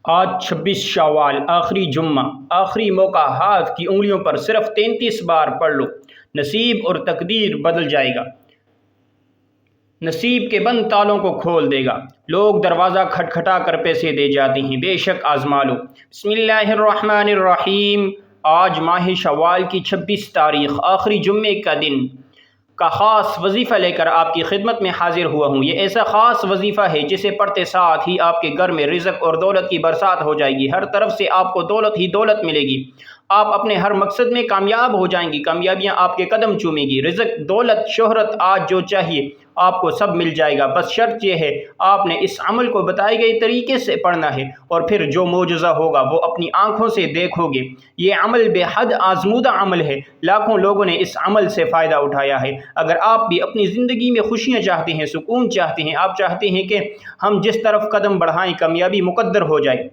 آج 26 شوال آخری جمعہ، آخری موقع، ہاتھ کی انگلیوں پر صرف 33 بار پڑھ لو، نصیب اور تقدیر بدل جائے گا، نصیب کے بند تالوں کو کھول دے گا۔ لوگ دروازہ کھٹکھٹا کر پیسے دے جاتے ہیں، بے شک آزما لو۔ بسم اللہ الرحمن الرحیم۔ آج ماہ شوال کی 26 تاریخ، آخری جمعے کا دن کا خاص وظیفہ لے کر آپ کی خدمت میں حاضر ہوا ہوں۔ یہ ایسا خاص وظیفہ ہے جسے پڑھتے ساتھ ہی آپ کے گھر میں رزق اور دولت کی برسات ہو جائے گی، ہر طرف سے آپ کو دولت ہی دولت ملے گی، آپ اپنے ہر مقصد میں کامیاب ہو جائیں گی، کامیابیاں آپ کے قدم چومیں گی، رزق، دولت، شہرت، آج جو چاہیے آپ کو سب مل جائے گا۔ بس شرط یہ ہے آپ نے اس عمل کو بتائے گئے طریقے سے پڑھنا ہے، اور پھر جو معجزہ ہوگا وہ اپنی آنکھوں سے دیکھو گے۔ یہ عمل بے حد آزمودہ عمل ہے، لاکھوں لوگوں نے اس عمل سے فائدہ اٹھایا ہے۔ اگر آپ بھی اپنی زندگی میں خوشیاں چاہتے ہیں، سکون چاہتے ہیں، آپ چاہتے ہیں کہ ہم جس طرف قدم بڑھائیں کامیابی مقدر ہو جائے،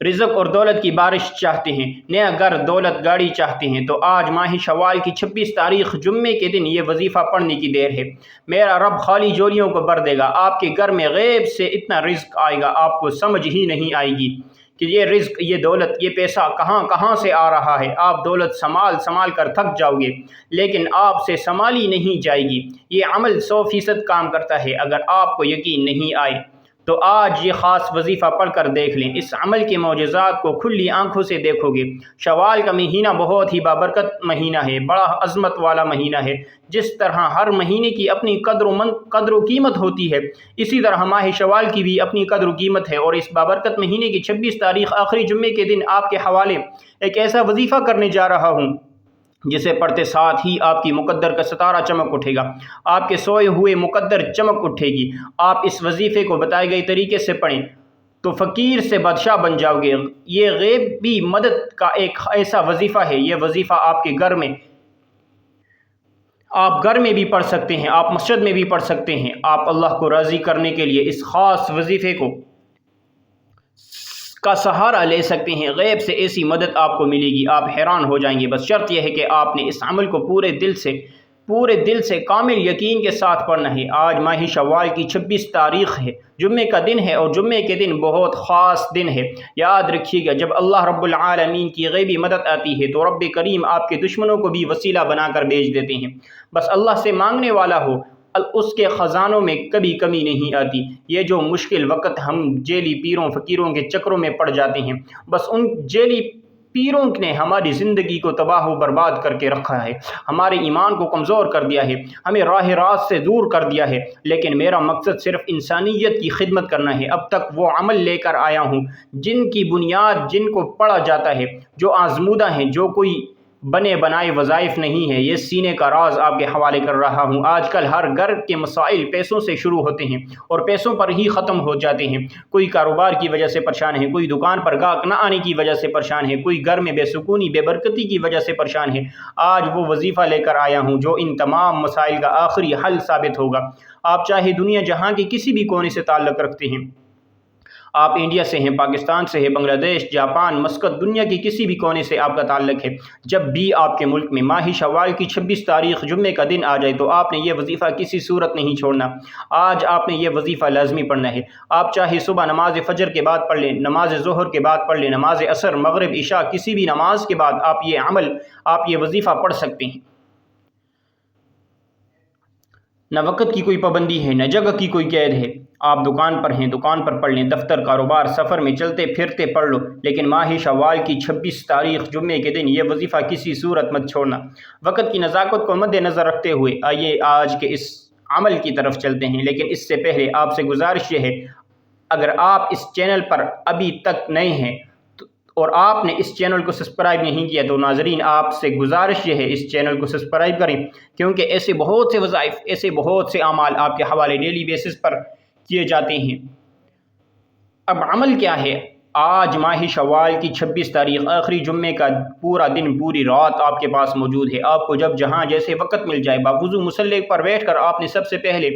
رزق اور دولت کی بارش چاہتے ہیں، نیا گھر، دولت، گاڑی چاہتے ہیں، تو آج ماہ شوال کی 26 تاریخ جمعے کے دن یہ وظیفہ پڑھنے کی دیر ہے۔ میرا رب خالی جولیوں کو بھر دے گا، آپ کے گھر میں غیب سے اتنا رزق آئے گا آپ کو سمجھ ہی نہیں آئے گی کہ یہ رزق، یہ دولت، یہ پیسہ کہاں سے آ رہا ہے۔ آپ دولت سنبھال کر تھک جاؤ گے، لیکن آپ سے سنبھالی نہیں جائے گی۔ یہ عمل 100% کام کرتا ہے۔ اگر آپ کو یقین نہیں آئے تو آج یہ خاص وظیفہ پڑھ کر دیکھ لیں، اس عمل کے معجزات کو کھلی آنکھوں سے دیکھو گے۔ شوال کا مہینہ بہت ہی بابرکت مہینہ ہے، بڑا عظمت والا مہینہ ہے۔ جس طرح ہر مہینے کی اپنی قدر و قیمت ہوتی ہے، اسی طرح ماہ شوال کی بھی اپنی قدر و قیمت ہے، اور اس بابرکت مہینے کی 26 تاریخ آخری جمعے کے دن آپ کے حوالے ایک ایسا وظیفہ کرنے جا رہا ہوں جسے پڑھتے ساتھ ہی آپ کی مقدر کا ستارہ چمک اٹھے گا، آپ کے سوئے ہوئے مقدر چمک اٹھے گی۔ آپ اس وظیفے کو بتائے گئے طریقے سے پڑھیں تو فقیر سے بادشاہ بن جاؤ گے۔ یہ غیبی مدد کا ایک ایسا وظیفہ ہے، یہ وظیفہ آپ کے گھر میں، آپ گھر میں بھی پڑھ سکتے ہیں، آپ مسجد میں بھی پڑھ سکتے ہیں۔ آپ اللہ کو راضی کرنے کے لیے اس خاص وظیفے کا سہارا لے سکتے ہیں، غیب سے ایسی مدد آپ کو ملے گی، آپ حیران ہو جائیں گے۔ بس شرط یہ ہے کہ آپ نے اس عمل کو پورے دل سے کامل یقین کے ساتھ پڑھنا ہے۔ آج ماہ شوال کی 26 تاریخ ہے، جمعے کا دن ہے، اور جمعے کے دن بہت خاص دن ہے۔ یاد رکھیے گا، جب اللہ رب العالمین کی غیبی مدد آتی ہے تو رب کریم آپ کے دشمنوں کو بھی وسیلہ بنا کر بھیج دیتے ہیں۔ بس اللہ سے مانگنے والا ہو، اس کے خزانوں میں کبھی کمی نہیں آتی۔ یہ جو مشکل وقت ہم جیلی پیروں فقیروں کے چکروں میں پڑ جاتے ہیں، بس ان جیلی پیروں نے ہماری زندگی کو تباہ و برباد کر کے رکھا ہے، ہمارے ایمان کو کمزور کر دیا ہے، ہمیں راہ راست سے دور کر دیا ہے۔ لیکن میرا مقصد صرف انسانیت کی خدمت کرنا ہے۔ اب تک وہ عمل لے کر آیا ہوں جن کی بنیاد، جن کو پڑھا جاتا ہے، جو آزمودہ ہیں، جو کوئی بنے بنائے وظائف نہیں ہے۔ یہ سینے کا راز آپ کے حوالے کر رہا ہوں۔ آج کل ہر گھر کے مسائل پیسوں سے شروع ہوتے ہیں اور پیسوں پر ہی ختم ہو جاتے ہیں۔ کوئی کاروبار کی وجہ سے پریشان ہے، کوئی دکان پر گاہک نہ آنے کی وجہ سے پریشان ہے، کوئی گھر میں بے سکونی، بے برکتی کی وجہ سے پریشان ہے۔ آج وہ وظیفہ لے کر آیا ہوں جو ان تمام مسائل کا آخری حل ثابت ہوگا۔ آپ چاہے دنیا جہاں کے کسی بھی کونے سے تعلق رکھتے ہیں، آپ انڈیا سے ہیں، پاکستان سے ہیں، بنگلہ دیش، جاپان، مسقط، دنیا کے کسی بھی کونے سے آپ کا تعلق ہے، جب بھی آپ کے ملک میں ماہ شوال کی 26 تاریخ جمعے کا دن آ جائے تو آپ نے یہ وظیفہ کسی صورت نہیں چھوڑنا۔ آج آپ نے یہ وظیفہ لازمی پڑھنا ہے۔ آپ چاہے صبح نماز فجر کے بعد پڑھ لیں، نماز ظہر کے بعد پڑھ لیں، نماز عصر، مغرب، عشاء، کسی بھی نماز کے بعد آپ یہ وظیفہ پڑھ سکتے ہیں۔ نہ وقت کی کوئی پابندی ہے، نہ جگہ کی کوئی قید ہے۔ آپ دکان پر ہیں، دکان پر پڑھ لیں، دفتر، کاروبار، سفر میں چلتے پھرتے پڑھ لو، لیکن ماہ شوال کی 26 تاریخ جمعے کے دن یہ وظیفہ کسی صورت مت چھوڑنا۔ وقت کی نزاکت کو مد نظر رکھتے ہوئے آئیے آج کے اس عمل کی طرف چلتے ہیں، لیکن اس سے پہلے آپ سے گزارش یہ ہے، اگر آپ اس چینل پر ابھی تک نئے ہیں اور آپ نے اس چینل کو سبسکرائب نہیں کیا تو ناظرین آپ سے گزارش یہ ہے، اس چینل کو سبسکرائب کریں، کیونکہ ایسے بہت سے وظائف، ایسے بہت سے اعمال آپ کے حوالے ڈیلی بیسس پر کیے جاتے ہیں۔ اب عمل کیا ہے؟ آج ماہ شوال کی 26 تاریخ آخری جمعے کا پورا دن، پوری رات آپ کے پاس موجود ہے۔ آپ کو جب جہاں جیسے وقت مل جائے، باوضو مصلی پر بیٹھ کر آپ نے سب سے پہلے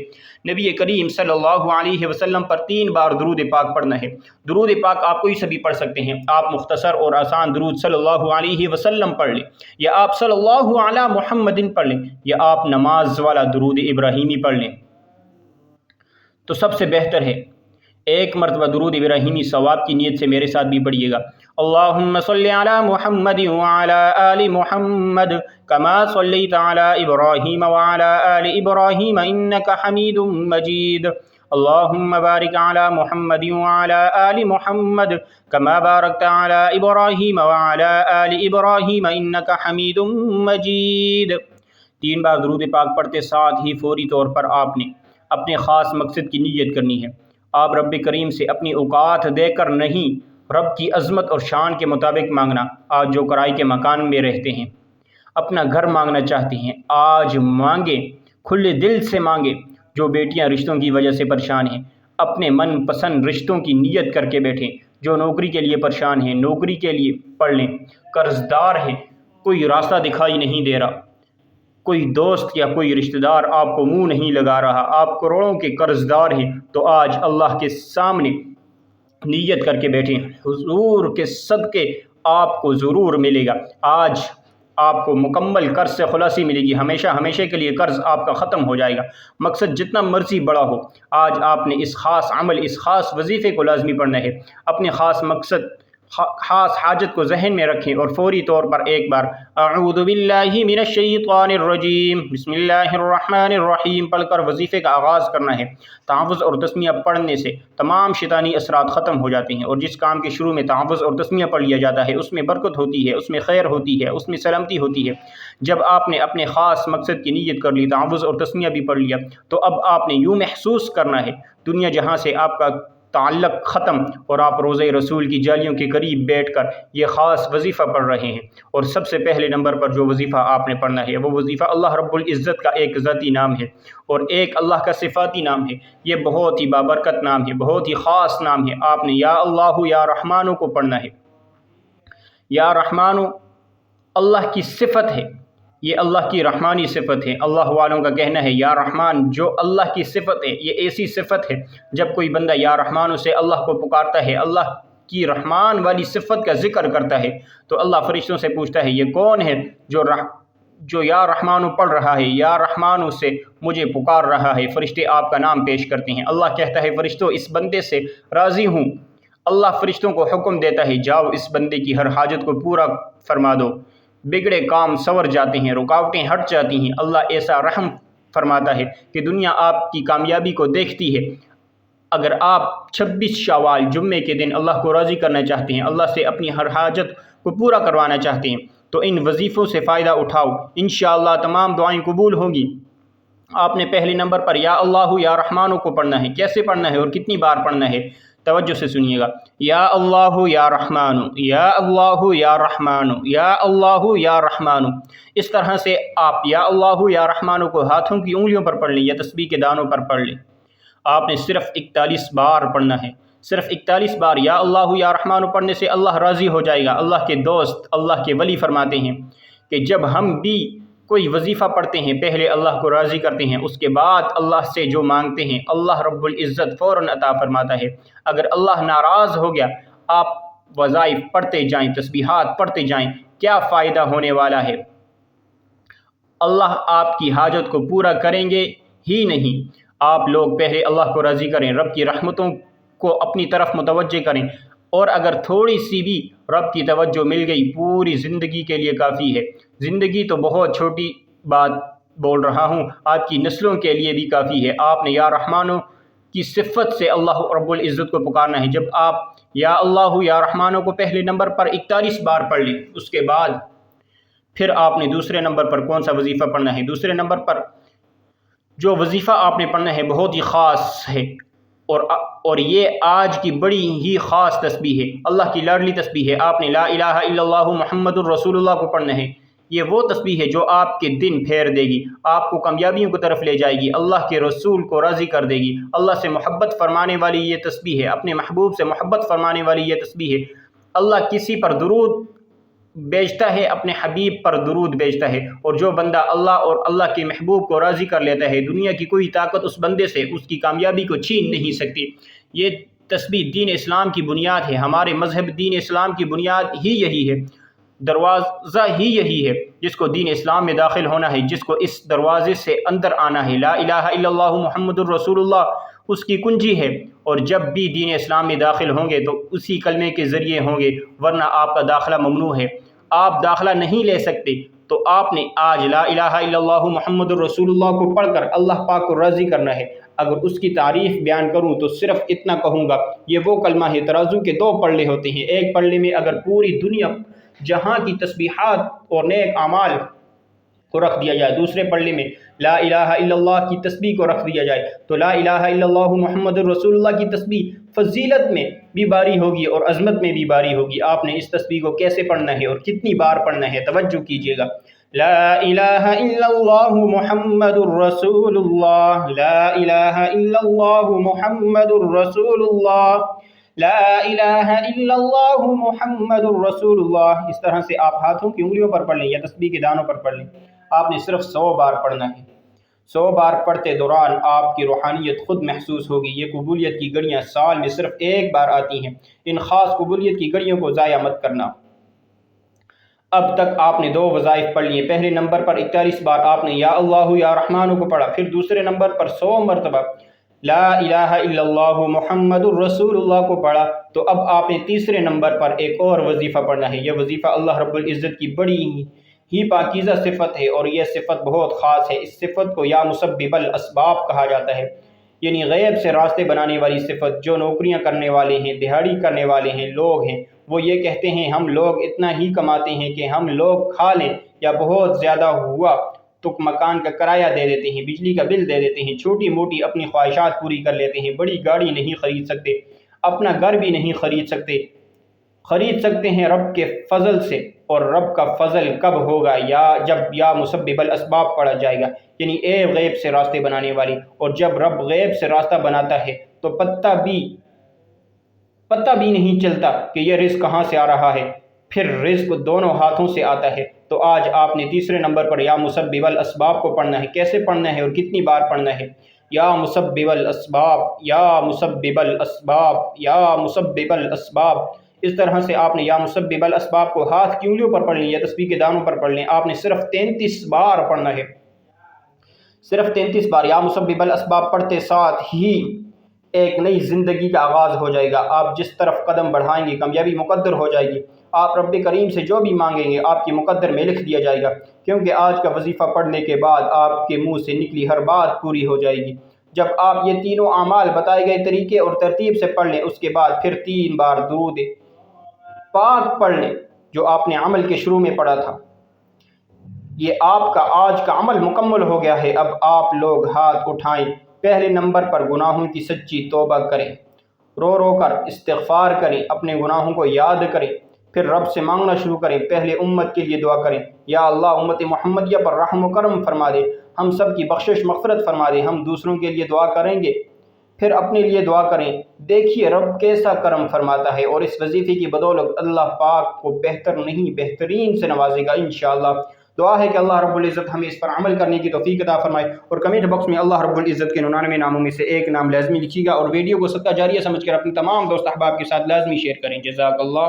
نبی کریم صلی اللہ علیہ وسلم پر 3 بار درود پاک پڑھنا ہے۔ درود پاک آپ کوئی سے بھی پڑھ سکتے ہیں، آپ مختصر اور آسان درود صلی اللہ علیہ وسلم پڑھ لیں، یا آپ صلی اللہ علی محمد پڑھ لیں، یا آپ نماز والا درود ابراہیمی پڑھ لیں، تو سب سے بہتر ہے۔ ایک مرتبہ درود ابراہیمی ثواب کی نیت سے میرے ساتھ بھی پڑھیے گا۔ اللہم صلی علی محمد وعلی آل محمد کما صلیت علی ابراہیم وعلی آل ابراہیم انک حمید مجید۔ اللہم بارک علی محمد وعلی آل محمد کما بارکت علی ابراہیم وعلی آل ابراہیم انک حمید مجید۔ 3 بار درود پاک پڑھتے ساتھ ہی فوری طور پر آپ نے اپنے خاص مقصد کی نیت کرنی ہے۔ آپ رب کریم سے اپنی اوقات دے کر نہیں، رب کی عظمت اور شان کے مطابق مانگنا۔ آج جو کرائے کے مکان میں رہتے ہیں، اپنا گھر مانگنا چاہتے ہیں، آج مانگیں، کھلے دل سے مانگیں۔ جو بیٹیاں رشتوں کی وجہ سے پریشان ہیں، اپنے من پسند رشتوں کی نیت کر کے بیٹھیں۔ جو نوکری کے لیے پریشان ہیں، نوکری کے لیے پڑھ لیں۔ قرض دار ہیں، کوئی راستہ دکھائی نہیں دے رہا، کوئی دوست یا کوئی رشتہ دار آپ کو منہ نہیں لگا رہا، آپ کروڑوں کے قرض دار ہیں، تو آج اللہ کے سامنے نیت کر کے بیٹھیں، حضور کے صدقے آپ کو ضرور ملے گا۔ آج آپ کو مکمل قرض سے خلاصی ملے گی، ہمیشہ ہمیشہ کے لیے قرض آپ کا ختم ہو جائے گا۔ مقصد جتنا مرضی بڑا ہو، آج آپ نے اس خاص عمل، اس خاص وظیفے کو لازمی پڑھنا ہے۔ اپنے خاص مقصد، خاص حاجت کو ذہن میں رکھیں اور فوری طور پر ایک بار اعوذ باللہ من الشیطان الرجیم بسم اللہ الرحمن الرحیم پڑھ کر وظیفے کا آغاز کرنا ہے۔ تعوذ اور تسمیہ پڑھنے سے تمام شیطانی اثرات ختم ہو جاتے ہیں، اور جس کام کے شروع میں تعوذ اور تسمیہ پڑھ لیا جاتا ہے اس میں برکت ہوتی ہے، اس میں خیر ہوتی ہے، اس میں سلامتی ہوتی ہے۔ جب آپ نے اپنے خاص مقصد کی نیت کر لی، تعوذ اور تسمیہ بھی پڑھ لیا، تو اب آپ نے یوں محسوس کرنا ہے دنیا جہاں سے آپ کا تعلق ختم، اور آپ روضہ رسول کی جالیوں کے قریب بیٹھ کر یہ خاص وظیفہ پڑھ رہے ہیں۔ اور سب سے پہلے نمبر پر جو وظیفہ آپ نے پڑھنا ہے وہ وظیفہ اللہ رب العزت کا ایک ذاتی نام ہے اور ایک اللہ کا صفاتی نام ہے۔ یہ بہت ہی بابرکت نام ہے، بہت ہی خاص نام ہے۔ آپ نے یا اللہ یا رحمانو کو پڑھنا ہے۔ یا رحمانو اللہ کی صفت ہے، یہ اللہ کی رحمانی صفت ہے۔ اللہ والوں کا کہنا ہے یا رحمان جو اللہ کی صفت ہے، یہ ایسی صفت ہے جب کوئی بندہ یا رحمان سے اللہ کو پکارتا ہے، اللہ کی رحمان والی صفت کا ذکر کرتا ہے، تو اللہ فرشتوں سے پوچھتا ہے یہ کون ہے جو یا رحمان پڑھ رہا ہے، یا رحمان سے مجھے پکار رہا ہے۔ فرشتے آپ کا نام پیش کرتے ہیں۔ اللہ کہتا ہے فرشتوں اس بندے سے راضی ہوں۔ اللہ فرشتوں کو حکم دیتا ہے جاؤ اس بندے کی ہر حاجت کو پورا فرما دو۔ بگڑے کام سنور جاتے ہیں، رکاوٹیں ہٹ جاتی ہیں۔ اللہ ایسا رحم فرماتا ہے کہ دنیا آپ کی کامیابی کو دیکھتی ہے۔ اگر آپ 26 شوال جمعے کے دن اللہ کو راضی کرنا چاہتے ہیں، اللہ سے اپنی ہر حاجت کو پورا کروانا چاہتے ہیں، تو ان وظیفوں سے فائدہ اٹھاؤ، انشاءاللہ تمام دعائیں قبول ہوں گی۔ آپ نے پہلے نمبر پر یا اللہ یا رحمانو کو پڑھنا ہے۔ کیسے پڑھنا ہے اور کتنی بار پڑھنا ہے؟ توجہ سے سنیے گا۔ یا اللہ یا رحمانو، یا اللہ یا رحمانو، یا اللہ یا رحمانو۔ اس طرح سے آپ یا اللہ یا رحمانو کو ہاتھوں کی انگلیوں پر پڑھ لیں یا تسبیح کے دانوں پر پڑھ لیں۔ آپ نے صرف 41 بار پڑھنا ہے، صرف 41 بار یا اللہ یا رحمانو پڑھنے سے اللہ راضی ہو جائے گا۔ اللہ کے دوست، اللہ کے ولی فرماتے ہیں کہ جب ہم بھی کوئی وظیفہ پڑھتے ہیں، پہلے اللہ کو راضی کرتے ہیں، اس کے بعد اللہ سے جو مانگتے ہیں اللہ رب العزت فوراً عطا فرماتا ہے۔ اگر اللہ ناراض ہو گیا، آپ وظائف پڑھتے جائیں، تسبیحات پڑھتے جائیں، کیا فائدہ ہونے والا ہے؟ اللہ آپ کی حاجت کو پورا کریں گے ہی نہیں۔ آپ لوگ پہلے اللہ کو راضی کریں، رب کی رحمتوں کو اپنی طرف متوجہ کریں، اور اگر تھوڑی سی بھی رب کی توجہ مل گئی پوری زندگی کے لیے کافی ہے۔ زندگی تو بہت چھوٹی بات بول رہا ہوں، آپ کی نسلوں کے لیے بھی کافی ہے۔ آپ نے یا رحمانو کی صفت سے اللہ رب العزت کو پکارنا ہے۔ جب آپ یا اللہ یا رحمانو کو پہلے نمبر پر 41 بار پڑھ لیں، اس کے بعد پھر آپ نے دوسرے نمبر پر کون سا وظیفہ پڑھنا ہے؟ دوسرے نمبر پر جو وظیفہ آپ نے پڑھنا ہے بہت ہی خاص ہے، اور یہ آج کی بڑی ہی خاص تسبیح ہے، اللہ کی لاڈلی تسبیح ہے۔ آپ نے لا الہ الا اللہ محمد الرسول اللہ کو پڑھنا ہے۔ یہ وہ تسبیح ہے جو آپ کے دن پھیر دے گی، آپ کو کامیابیوں کی طرف لے جائے گی، اللہ کے رسول کو راضی کر دے گی۔ اللہ سے محبت فرمانے والی یہ تسبیح ہے، اپنے محبوب سے محبت فرمانے والی یہ تسبیح ہے۔ اللہ کسی پر درود بیچتا ہے، اپنے حبیب پر درود بیچتا ہے، اور جو بندہ اللہ اور اللہ کے محبوب کو راضی کر لیتا ہے، دنیا کی کوئی طاقت اس بندے سے اس کی کامیابی کو چھین نہیں سکتی۔ یہ تسبیح دین اسلام کی بنیاد ہے، ہمارے مذہب دین اسلام کی بنیاد ہی یہی ہے، دروازہ ہی یہی ہے۔ جس کو دین اسلام میں داخل ہونا ہے، جس کو اس دروازے سے اندر آنا ہے، لا الہ الا اللہ محمد الرسول اللہ، اس کی کنجی ہے، اور جب بھی دین اسلام میں داخل ہوں گے تو اسی کلمے کے ذریعے ہوں گے، ورنہ آپ کا داخلہ ممنوع ہے۔ آپ داخلہ نہیں لے سکتے تو آپ نے آج لا الہ الا اللہ محمد الرسول اللہ کو پڑھ کر اللہ پاک کو راضی کرنا ہے۔ اگر اس کی تعریف بیان کروں تو صرف اتنا کہوں گا، یہ وہ کلمہ ہے، ترازو کے دو پلڑے ہوتے ہیں، ایک پلڑے میں اگر پوری دنیا جہاں کی تسبیحات اور نیک اعمال کو رکھ دیا جائے، دوسرے پلڑے میں لا الہ الا اللہ کی تسبیح کو رکھ دیا جائے، تو لا الہ الا اللہ محمد الرسول اللہ کی تسبیح فضیلت میں بھی باری ہوگی اور عظمت میں بھی باری ہوگی۔ آپ نے اس تسبیح کو کیسے پڑھنا ہے اور کتنی بار پڑھنا ہے، توجہ کیجیے گا۔ لا الہ الا اللہ محمد الرسول اللہ، لا الہ الا اللہ محمد الرسول اللہ، لا الہ الا اللہ محمد الرسول اللہ۔ اس طرح سے آپ ہاتھوں کی انگلیوں پر پڑھ لیں یا تسبیح کے دانوں پر پڑھ لیں۔ آپ نے صرف 100 بار پڑھنا ہے۔ 100 بار پڑھتے دوران آپ کی روحانیت خود محسوس ہوگی۔ یہ قبولیت کی گھڑیاں سال میں صرف ایک بار آتی ہیں، ان خاص قبولیت کی گھڑیوں کو ضائع مت کرنا۔ اب تک آپ نے 2 وظائف پڑھ لیے۔ پہلے نمبر پر 41 بار آپ نے یا اللہ یا رحمان کو پڑھا، پھر دوسرے نمبر پر 100 مرتبہ لا الہ الا اللہ محمد الرسول اللہ کو پڑھا۔ تو اب آپ نے تیسرے نمبر پر ایک اور وظیفہ پڑھنا ہے۔ یہ وظیفہ اللہ رب العزت کی بڑی ہی پاکیزہ صفت ہے، اور یہ صفت بہت خاص ہے۔ اس صفت کو یا مسبب الاسباب کہا جاتا ہے، یعنی غیب سے راستے بنانے والی صفت۔ جو نوکریاں کرنے والے ہیں، دہاڑی کرنے والے ہیں لوگ ہیں، وہ یہ کہتے ہیں ہم لوگ اتنا ہی کماتے ہیں کہ ہم لوگ کھا لیں، یا بہت زیادہ ہوا تو مکان کا کرایہ دے دیتے ہیں، بجلی کا بل دے دیتے ہیں، چھوٹی موٹی اپنی خواہشات پوری کر لیتے ہیں، بڑی گاڑی نہیں خرید سکتے، اپنا گھر بھی نہیں خرید سکتے ہیں رب کے فضل سے۔ اور رب کا فضل کب ہوگا؟ جب یا مسبب الاسباب پڑھا جائے گا، یعنی اے غیب سے راستے بنانے والی۔ اور جب رب غیب سے راستہ بناتا ہے تو پتہ بھی نہیں چلتا کہ یہ رزق کہاں سے آ رہا ہے، پھر رزق دونوں ہاتھوں سے آتا ہے۔ تو آج آپ نے تیسرے نمبر پر یا مسبب الاسباب کو پڑھنا ہے۔ کیسے پڑھنا ہے اور کتنی بار پڑھنا ہے؟ یا مسبب الاسباب، یا مسبب الاسباب، یا مسبب الاسباب۔ اس طرح سے آپ نے یا مسبب الاسباب کو ہاتھ کی انگلیوں پر پڑھ لیں یا تسبیح کے دانوں پر پڑھ لیں۔ آپ نے صرف 33 بار پڑھنا ہے، صرف 33 بار۔ یا مسبب الاسباب پڑھتے ساتھ ہی ایک نئی زندگی کا آغاز ہو جائے گا۔ آپ جس طرف قدم بڑھائیں گے کامیابی مقدر ہو جائے گی۔ آپ رب کریم سے جو بھی مانگیں گے آپ کی مقدر میں لکھ دیا جائے گا، کیونکہ آج کا وظیفہ پڑھنے کے بعد آپ کے منہ سے نکلی ہر بات پوری ہو جائے گی۔ جب آپ یہ تینوں اعمال بتائے گئے طریقے اور ترتیب سے پڑھ لیں، اس کے بعد پھر 3 بار درود پاک پڑھ لیں جو آپ نے عمل کے شروع میں پڑھا تھا۔ یہ آپ کا آج کا عمل مکمل ہو گیا ہے۔ اب آپ لوگ ہاتھ اٹھائیں، پہلے نمبر پر گناہوں کی سچی توبہ کریں، رو رو کر استغفار کریں، اپنے گناہوں کو یاد کریں، پھر رب سے مانگنا شروع کریں۔ پہلے امت کے لیے دعا کریں، یا اللہ امت محمدیہ پر رحم و کرم فرما دے، ہم سب کی بخشش مغفرت فرما دے۔ ہم دوسروں کے لیے دعا کریں گے، پھر اپنے لیے دعا کریں، دیکھیے رب کیسا کرم فرماتا ہے، اور اس وظیفے کی بدولت اللہ پاک کو بہتر نہیں بہترین سے نوازے گا انشاءاللہ۔ دعا ہے کہ اللہ رب العزت ہمیں اس پر عمل کرنے کی توفیق عطا فرمائے، اور کمنٹ باکس میں اللہ رب العزت کے 99 ناموں میں سے ایک نام لازمی لکھیے گا، اور ویڈیو کو صدقہ جاریہ سمجھ کر اپنے تمام دوست احباب کے ساتھ لازمی شیئر کریں۔ جزاک اللہ۔